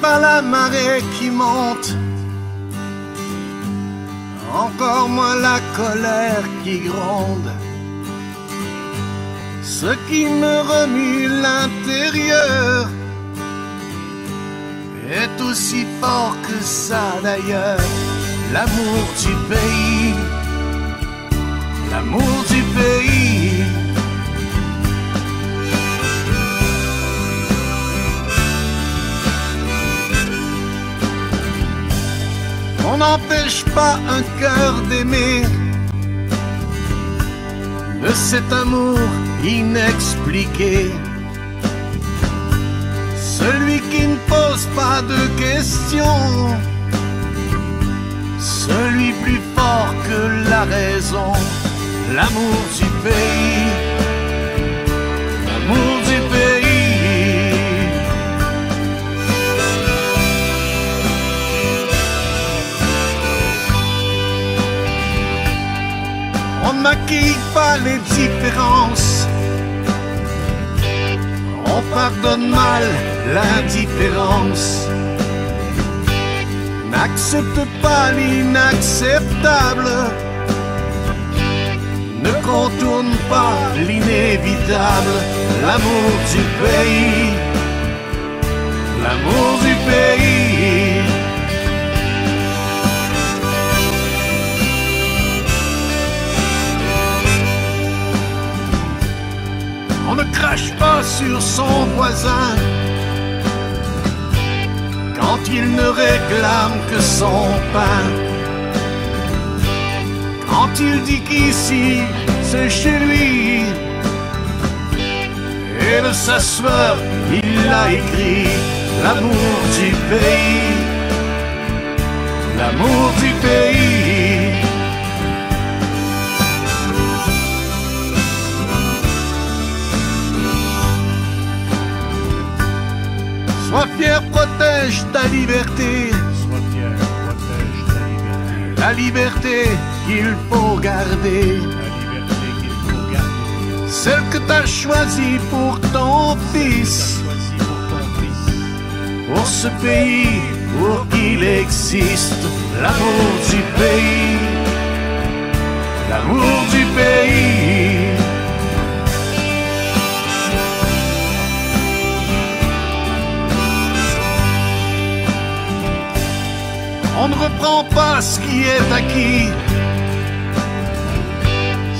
pas la marée qui monte, encore moins la colère qui gronde. Ce qui me remue l'intérieur est aussi fort que ça d'ailleurs. L'amour du pays, l'amour du pays. On n'empêche pas un cœur d'aimer, de cet amour inexpliqué. Celui qui ne pose pas de questions, celui plus fort que la raison. L'amour du pays, l'amour du pays. On ne maquille pas les différences, on pardonne mal l'indifférence. N'accepte pas l'inacceptable, ne contourne pas l'inévitable. L'amour du pays, l'amour du pays. On ne crache pas sur son voisin quand il ne réclame que son pain. Quand il dit qu'ici c'est chez lui, et de sa sueur il a écrit l'amour du pays, l'amour du pays. Sois fier, protège ta liberté. Sois fier, protège ta liberté. La liberté qu'il faut garder. La liberté qu'il faut garder. Celle que t'as choisie pour ton fils. Choisis pour ton fils. Pour ce pays, pour qu'il existe. L'amour du pays. L'amour du pays. On ne reprend pas ce qui est acquis,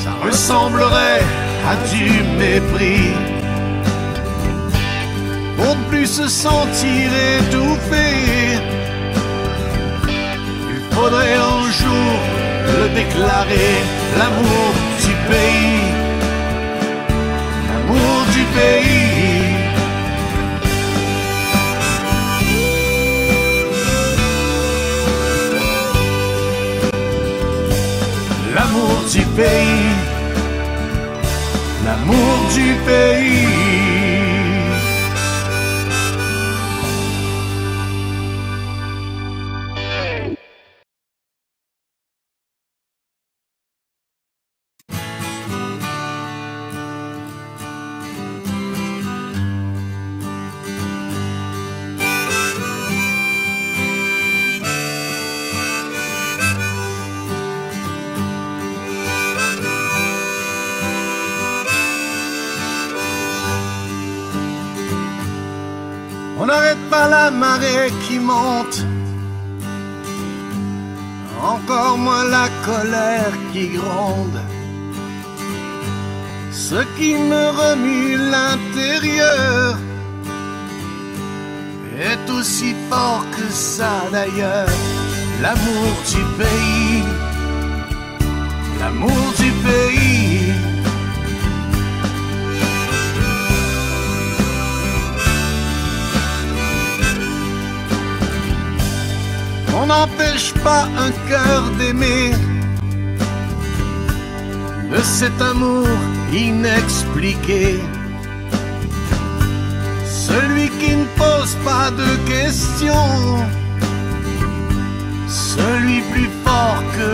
ça ressemblerait à du mépris. Pour ne plus se sentir étouffé, il faudrait un jour le déclarer. L'amour du pays, l'amour du pays. L'amour du pays, l'amour du pays. On n'arrête pas la marée qui monte, encore moins la colère qui gronde. Ce qui me remue l'intérieur est aussi fort que ça d'ailleurs. L'amour du pays, l'amour du pays. On n'empêche pas un cœur d'aimer, de cet amour inexpliqué. Celui qui ne pose pas de questions, celui plus fort que